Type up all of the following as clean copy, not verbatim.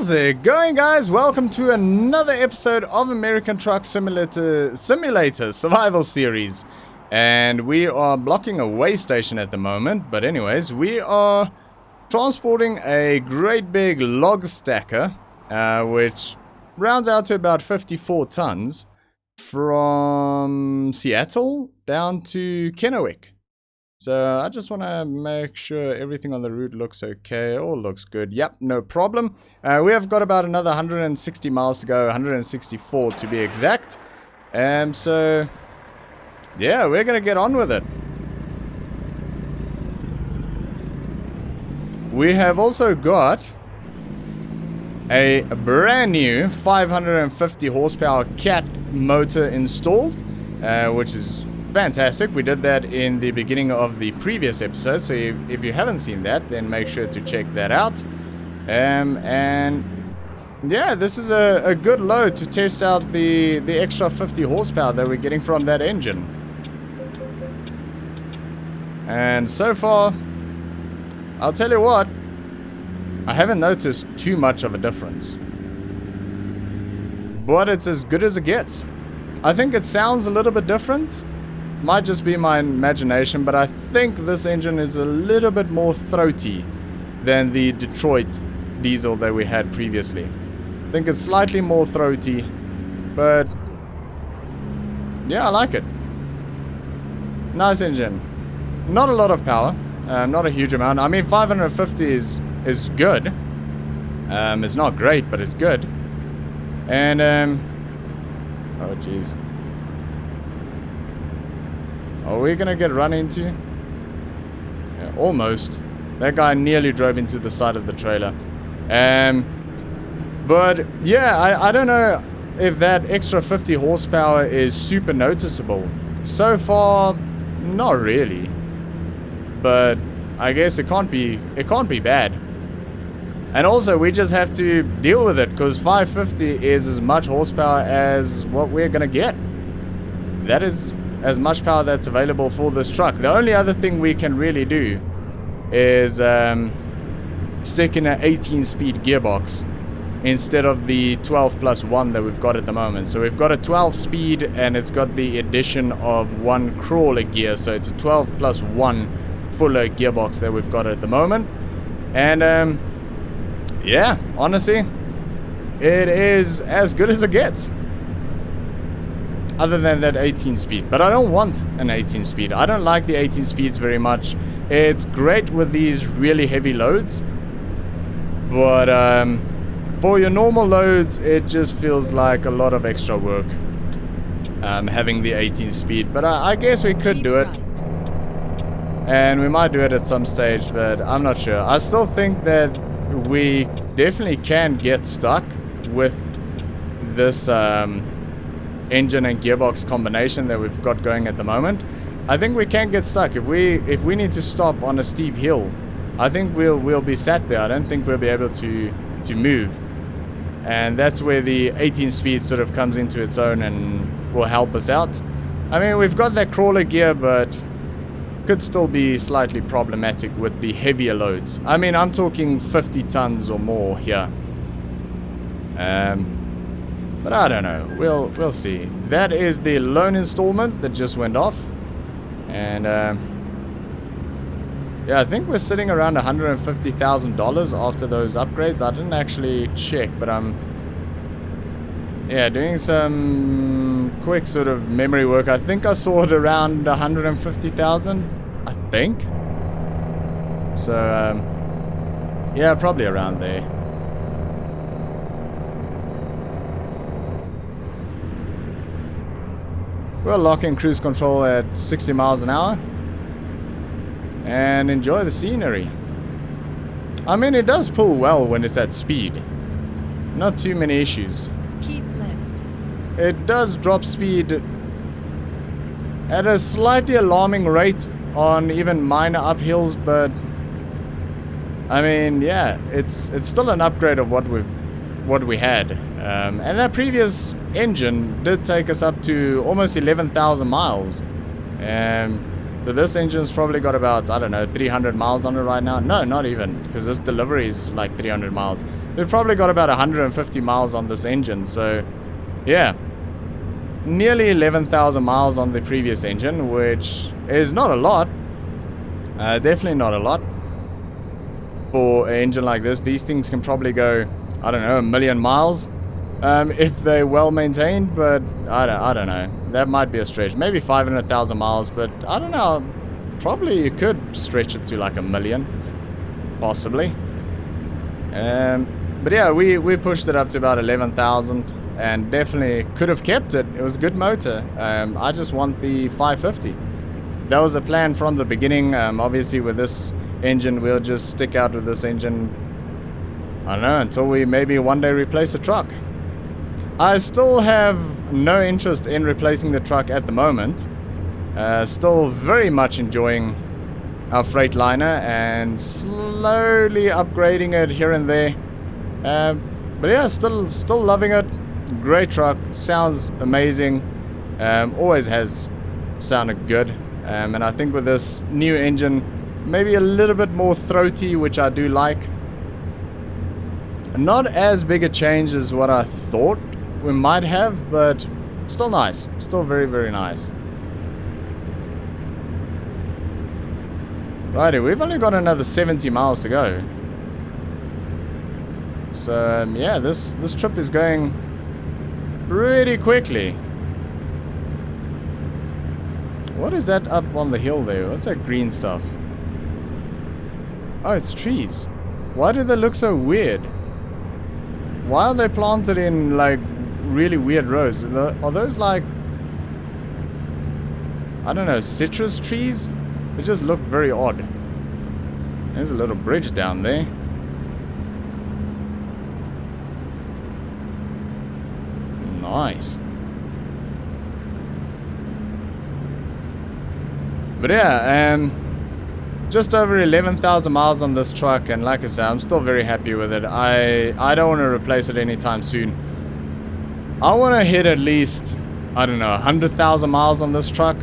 How's it going, guys? Welcome to another episode of American Truck Simulator Survival Series. And we are blocking a way station at the moment. But anyways, we are transporting a great big log stacker, which rounds out to about 54 tons, from Seattle down to Kennewick. So I just want to make sure everything on the route looks okay. All looks good. Yep, no problem. We have got about another 160 miles to go, 164 to be exact. So yeah, we're going to get on with it. We have also got a brand new 550 horsepower Cat motor installed, which is fantastic. We did that in the beginning of the previous episode, so if you haven't seen that, then make sure to check that out. And yeah, this is a good load to test out the extra 50 horsepower that we're getting from that engine. And so far, I'll tell you what, I haven't noticed too much of a difference, but it's as good as it gets. I think it sounds a little bit different. Might just be my imagination, but I think this engine is a little bit more throaty than the Detroit diesel that we had previously. I think it's slightly more throaty, but yeah, I like it. Nice engine. Not a lot of power, not a huge amount. I mean, 550 is good. It's not great, but it's good. And oh jeez. Are we gonna get run into? Yeah, almost. That guy nearly drove into the side of the trailer. But yeah, I don't know if that extra 50 horsepower is super noticeable. So far, not really. But I guess it can't be bad. And also, we just have to deal with it, because 550 is as much horsepower as what we're gonna get. That is as much power that's available for this truck. The only other thing we can really do is stick in an 18-speed gearbox instead of the 12+1 that we've got at the moment. So we've got a 12-speed, and it's got the addition of one crawler gear, so it's a 12+1 fuller gearbox that we've got at the moment. And yeah, honestly, it is as good as it gets. Other than that 18 speed. But I don't want an 18 speed. I don't like the 18 speeds very much. It's great with these really heavy loads, but for your normal loads, it just feels like a lot of extra work having the 18 speed. But I guess we could do it, and we might do it at some stage, but I'm not sure. I still think that we definitely can get stuck with this engine and gearbox combination that we've got going at the moment. I think we can get stuck. If we need to stop on a steep hill, I think we'll be sat there. I don't think we'll be able to move. And that's where the 18 speed sort of comes into its own and will help us out. I mean, we've got that crawler gear, but could still be slightly problematic with the heavier loads. I mean, I'm talking 50 tons or more here. But I don't know. We'll see. That is the loan installment that just went off. And yeah, I think we're sitting around $150,000 after those upgrades. I didn't actually check, but I'm doing some quick sort of memory work. I think I saw it around 150,000, I think. So yeah, probably around there. We'll lock in cruise control at 60 miles an hour and enjoy the scenery. I mean, it does pull well when it's at speed. Not too many issues. Keep left. It does drop speed at a slightly alarming rate on even minor uphills, but I mean, yeah, it's still an upgrade of what we had. And that previous engine did take us up to almost 11,000 miles. So this engine's probably got about, I don't know, 300 miles on it right now. No, not even, because this delivery is like 300 miles. we've probably got about 150 miles on this engine. So, yeah. Nearly 11,000 miles on the previous engine, which is not a lot. Definitely not a lot. For an engine like this, these things can probably go, I don't know, 1,000,000 miles. If they're well maintained, but I don't know. That might be a stretch. Maybe 500,000 miles, but I don't know. Probably you could stretch it to like 1,000,000. Possibly. But yeah, we pushed it up to about 11,000 and definitely could have kept it. It was a good motor. I just want the 550. That was the plan from the beginning. Obviously with this engine, we'll just stick out with this engine, I don't know, until we maybe one day replace the truck. I still have no interest in replacing the truck at the moment. Still very much enjoying our Freightliner and slowly upgrading it here and there. But yeah, still loving it. Great truck, sounds amazing. Always has sounded good. And I think with this new engine, maybe a little bit more throaty, which I do like. Not as big a change as what I thought we might have, but still nice. Still very, very nice. Righty, we've only got another 70 miles to go. So, yeah, this trip is going pretty quickly. What is that up on the hill there? What's that green stuff? Oh, it's trees. Why do they look so weird? Why are they planted in, like, really weird rows? Are those, like, I don't know, citrus trees? They just look very odd. There's a little bridge down there. Nice. But yeah, just over 11,000 miles on this truck, and like I said, I'm still very happy with it. I don't want to replace it anytime soon. I want to hit at least, I don't know, 100,000 miles on this truck.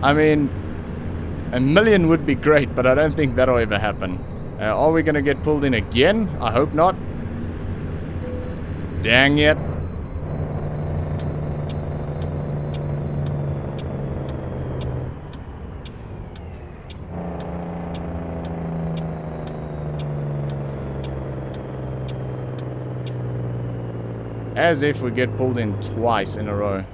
I mean, 1,000,000 would be great, but I don't think that'll ever happen. Are we going to get pulled in again? I hope not. Dang it. As if we get pulled in twice in a row.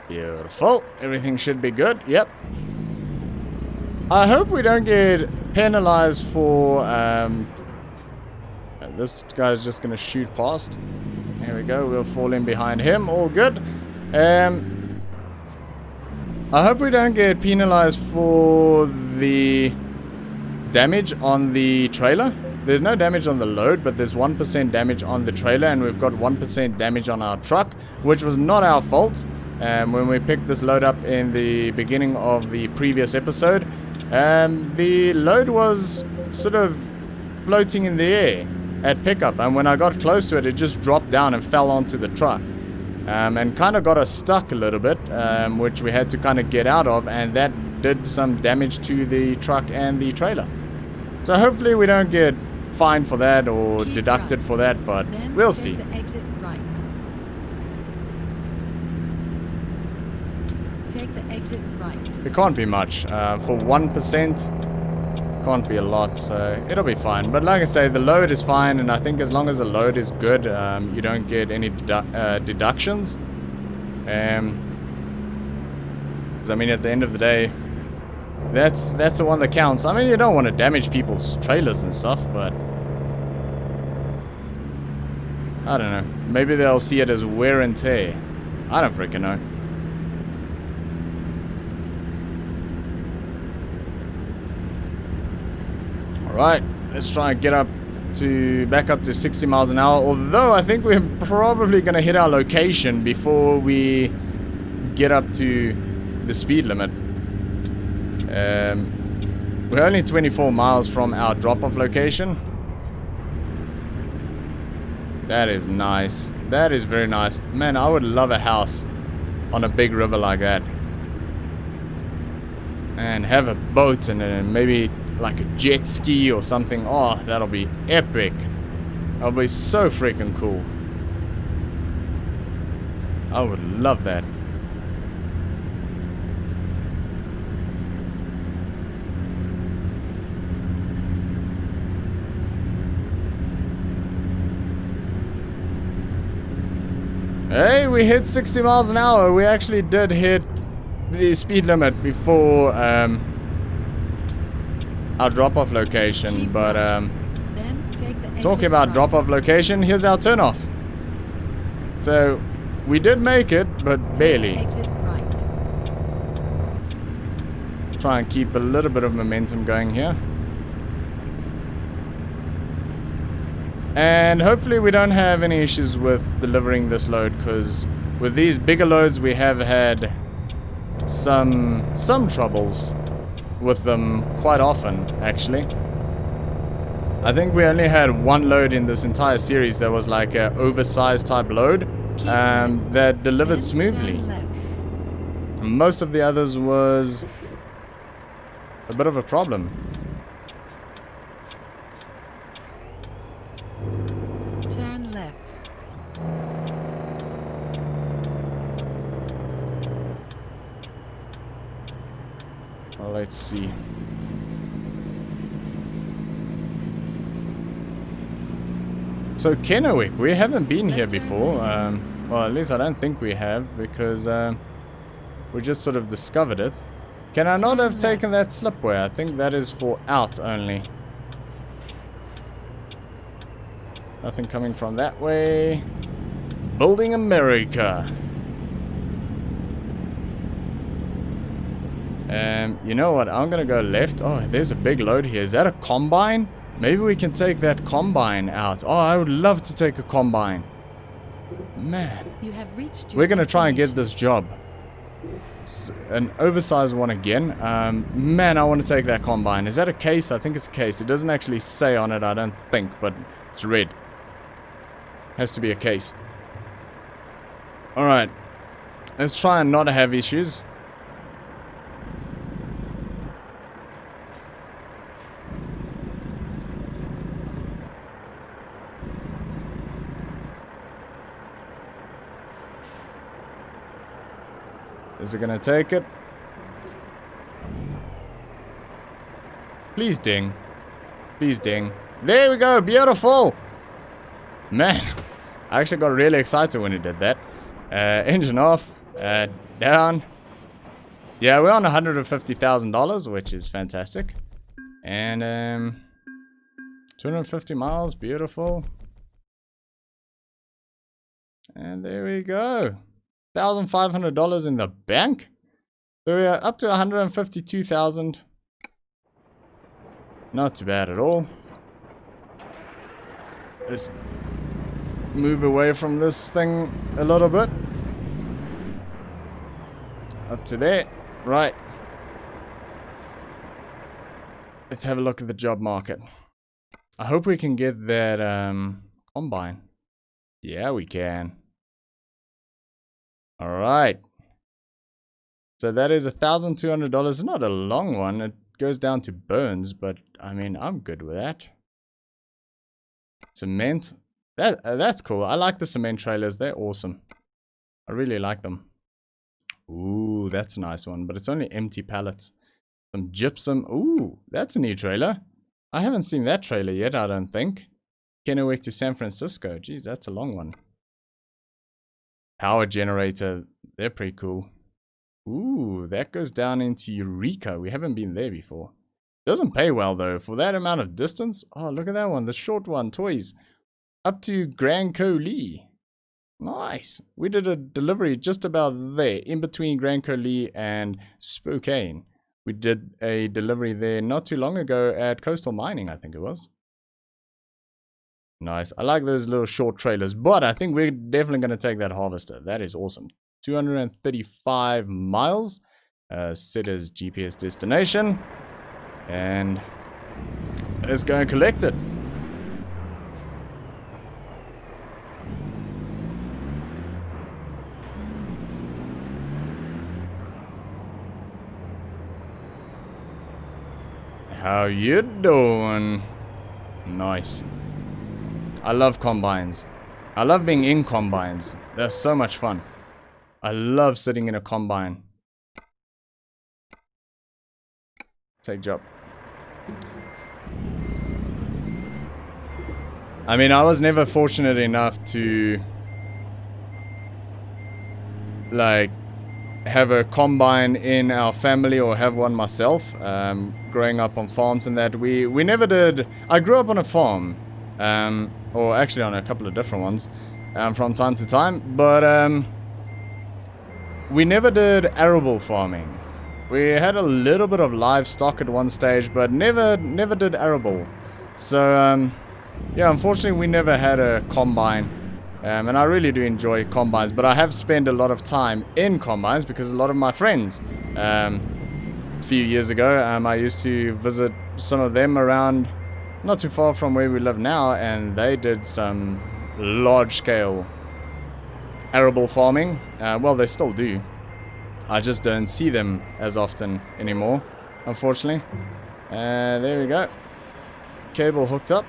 Beautiful. Everything should be good. Yep. I hope we don't get penalized for this guy's just gonna shoot past. There we go, we'll fall in behind him. All good. I hope we don't get penalized for the damage on the trailer. There's no damage on the load, but there's 1% damage on the trailer, and we've got 1% damage on our truck, which was not our fault. When we picked this load up in the beginning of the previous episode, the load was sort of floating in the air at pickup, and when I got close to it, it just dropped down and fell onto the truck, and kind of got us stuck a little bit, which we had to kind of get out of, and that did some damage to the truck and the trailer. So hopefully we don't get fined for that or deducted for that, but we'll see. Take the exit right. It can't be much. For 1%, can't be a lot, so it'll be fine. But like I say, the load is fine, and I think as long as the load is good, you don't get any deductions. 'Cause I mean, at the end of the day, that's the one that counts. I mean, you don't want to damage people's trailers and stuff, but I don't know. Maybe they'll see it as wear and tear. I don't freaking know. Alright, let's try and get back up to 60 miles an hour, although I think we're probably going to hit our location before we get up to the speed limit. We're only 24 miles from our drop-off location. That is nice. That is very nice. Man, I would love a house on a big river like that. And have a boat and then maybe like a jet ski or something. Oh, that'll be epic. That'll be so freaking cool. I would love that. Hey, we hit 60 miles an hour. We actually did hit the speed limit before our drop-off location. But Then take the exit talking about right. drop-off location, here's our turn-off. So we did make it, but Take the barely. exit right. Try and keep a little bit of momentum going here. And hopefully we don't have any issues with delivering this load, because with these bigger loads we have had some troubles with them quite often, actually. I think we only had one load in this entire series that was like an oversized type load that delivered Then smoothly. turn left. Most of the others was a bit of a problem. Turn left. Well, let's see. So Kennewick, we haven't been here Left turn before. lane. Well, at least I don't think we have, because we just sort of discovered it. Can I not Turn have taken that slipway? I think that is for out only. Nothing coming from that way. Building America. You know what? I'm gonna go left. Oh, there's a big load here. Is that a combine? Maybe we can take that combine out. Oh, I would love to take a combine. Man. You have reached your We're gonna try and get destination. this job. An oversized one again. Man, I want to take that combine. Is that a case? I think it's a case. It doesn't actually say on it, I don't think, but it's red. Has to be a case. Alright. Let's try and not have issues. Is it gonna take it? Please ding. Please ding. There we go, beautiful! Man, I actually got really excited when it did that. Engine off, down. Yeah, we're on $150,000, which is fantastic. And 250 miles, beautiful. And there we go. $1,500 in the bank. So we are up to 152,000. Not too bad at all. Let's move away from this thing a little bit. Up to there. Right. Let's have a look at the job market. I hope we can get that combine. Yeah, we can. Alright. So that is $1,200. It's not a long one. It goes down to Burns, but I mean, I'm good with that. Cement. That's cool. I like the cement trailers. They're awesome. I really like them. Ooh, that's a nice one, but it's only empty pallets. Some gypsum. Ooh, that's a new trailer. I haven't seen that trailer yet, I don't think. Kennewick to San Francisco. Geez, that's a long one. Power generator. They're pretty cool. Ooh, that goes down into Eureka. We haven't been there before. Doesn't pay well, though. For that amount of distance. Oh, look at that one. The short one. Toys. Up to Grand Coulee. Nice. We did a delivery just about there. In between Grand Coulee and Spokane. We did a delivery there not too long ago at Coastal Mining, I think it was. Nice. I like those little short trailers, but I think we're definitely going to take that harvester. That is awesome. 235 miles. Set as GPS destination. And let's go and collect it. How you doing? Nice. I love combines. I love being in combines. They're so much fun. I love sitting in a combine. Take job. I mean, I was never fortunate enough to like have a combine in our family or have one myself. Growing up on farms and that, we never did. I grew up on a farm, or actually on a couple of different ones, from time to time, but we never did arable farming. We had a little bit of livestock at one stage, but never did arable. So yeah, unfortunately we never had a combine. And I really do enjoy combines, but I have spent a lot of time in combines because a lot of my friends, a few years ago, I used to visit some of them around not too far from where we live now, and they did some large-scale arable farming. Well, they still do. I just don't see them as often anymore, unfortunately. There we go. Cable hooked up.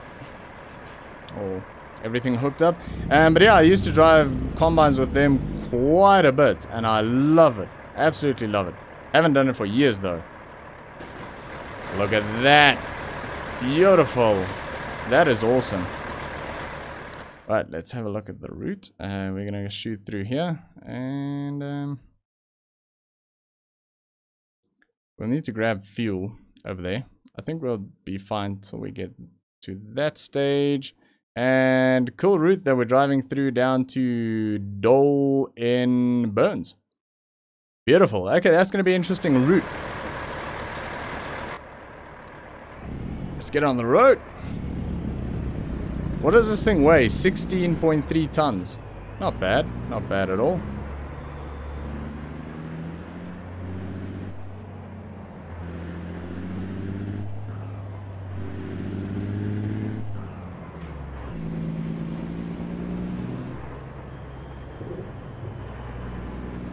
Oh. Everything hooked up. But yeah, I used to drive combines with them quite a bit, and I love it. Absolutely love it. Haven't done it for years though. Look at that. Beautiful. That is awesome. Right, let's have a look at the route. We're gonna shoot through here, and we'll need to grab fuel over there. I think we'll be fine till we get to that stage. And cool route that we're driving through down to Dole in Burns. Beautiful. Okay, that's going to be an interesting route. Let's get on the road. What does this thing weigh? 16.3 tons. Not bad. Not bad at all.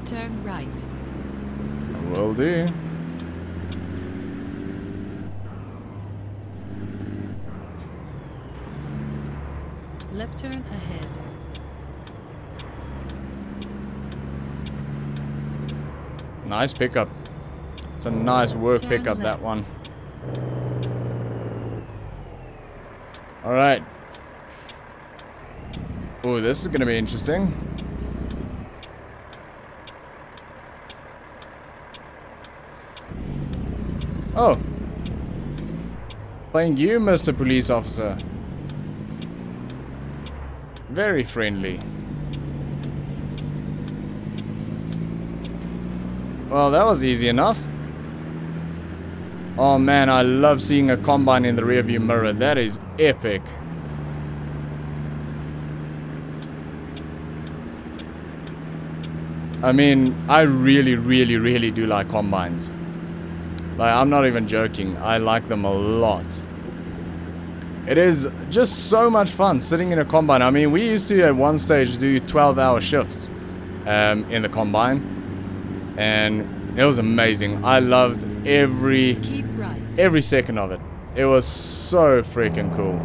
Turn right. Will do. Left turn ahead. Nice pickup. It's a nice work Turn pickup, left. that one. Alright. Oh, this is going to be interesting. Oh. Thank you, Mr. Police Officer. Very friendly. Well, that was easy enough. Oh man, I love seeing a combine in the rearview mirror. That is epic. I mean, I really do like combines. Like, I'm not even joking. I like them a lot. It is just so much fun sitting in a combine. I mean, we used to at one stage do 12-hour shifts in the combine. And it was amazing. I loved every second of it. It was so freaking cool.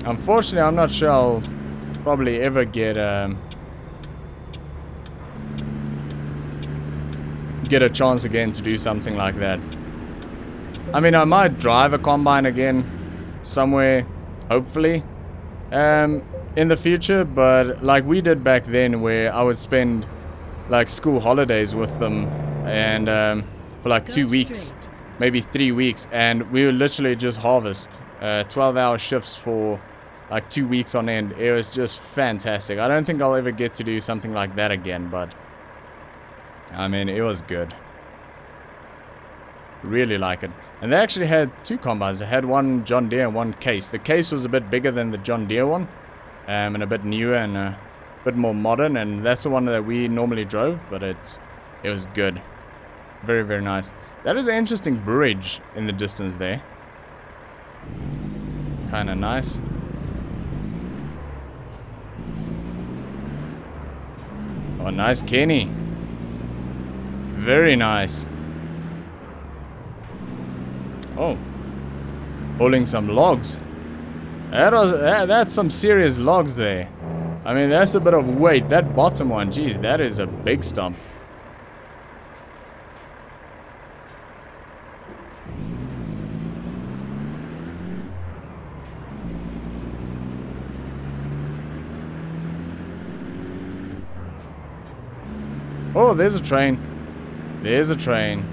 Unfortunately, I'm not sure I'll probably ever get a chance again to do something like that. I mean, I might drive a combine again somewhere, hopefully, in the future, but like we did back then, where I would spend like school holidays with them, and for like 2 weeks, maybe 3 weeks, and we would literally just harvest 12-hour shifts for like 2 weeks on end. It was just fantastic. I don't think I'll ever get to do something like that again, but I mean, it was good. Really like it. And they actually had two combines. They had one John Deere and one Case. The Case was a bit bigger than the John Deere one. and a bit newer and a bit more modern, and that's the one that we normally drove, but it was good. Very, very nice. That is an interesting bridge in the distance there. Kind of nice. Oh, nice Kenny. Very nice. Oh, hauling some logs. That's some serious logs there. I mean, that's a bit of weight. That bottom one, geez, that is a big stump. Oh, there's a train. There's a train.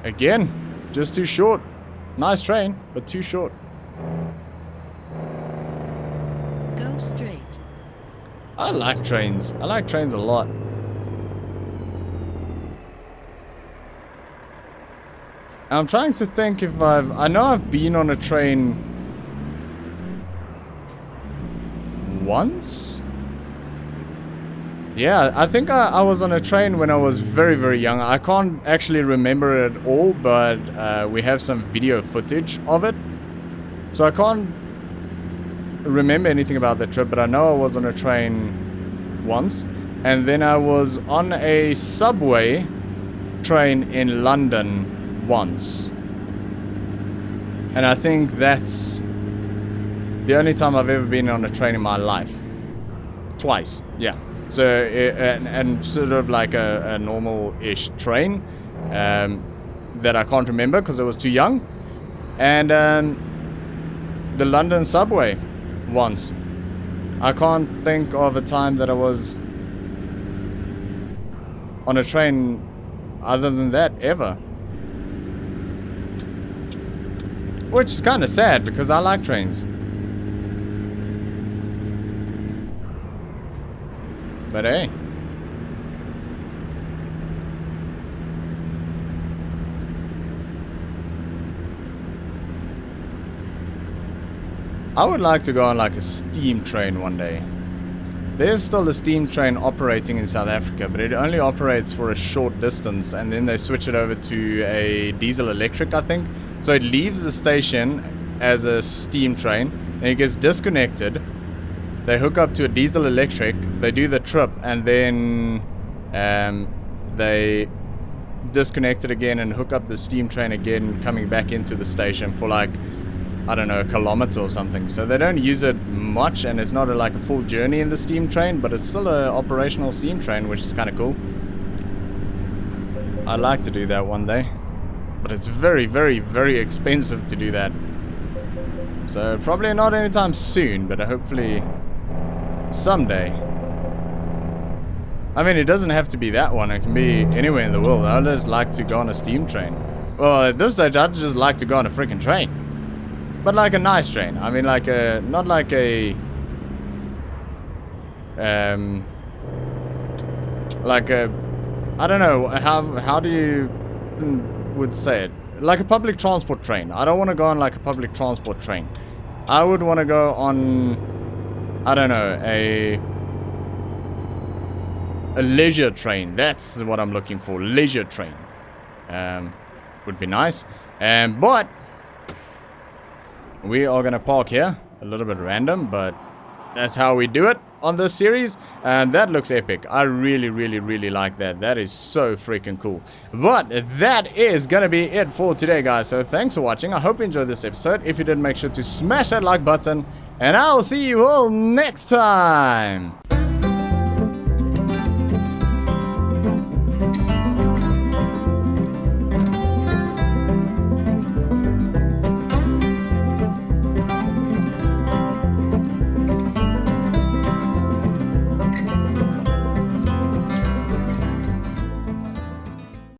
Again, just too short. Nice train, but too short. Go straight. I like trains. I like trains a lot. I'm trying to think if I know I've been on a train once. Yeah, I think I was on a train when I was very, very young. I can't actually remember it all, but we have some video footage of it. So I can't remember anything about the trip, but I know I was on a train once. And then I was on a subway train in London once. And I think that's the only time I've ever been on a train in my life. Twice, yeah. So, and sort of like a normal-ish train that I can't remember because I was too young. And the London subway once. I can't think of a time that I was on a train other than that ever. Which is kind of sad because I like trains. But hey. I would like to go on like a steam train one day. There's still a steam train operating in South Africa, but it only operates for a short distance, and then they switch it over to a diesel electric, I think. So it leaves the station as a steam train, and it gets disconnected. They hook up to a diesel electric, they do the trip, and then they disconnect it again and hook up the steam train again, coming back into the station for like, I don't know, a kilometer or something. So they don't use it much, and it's not like a full journey in the steam train, but it's still an operational steam train, which is kind of cool. I'd like to do that one day, but it's very, very, very expensive to do that. So probably not anytime soon, but hopefully someday. I mean, it doesn't have to be that one. It can be anywhere in the world. I'd just like to go on a steam train. Well, at this stage, I'd just like to go on a freaking train. But like a nice train. I mean, like a... Not like a... Like a... I don't know. How do you... would say it? Like a public transport train. I don't want to go on like a public transport train. I would want to go on... I don't know, a leisure train. That's what I'm looking for. Leisure train. Would be nice. But we are gonna park here. A little bit random, but that's how we do it on this series. And that looks epic. I really, really, really like that. That is so freaking cool. But that is gonna be it for today, guys. So thanks for watching. I hope you enjoyed this episode. If you did, make sure to smash that like button. And I'll see you all next time.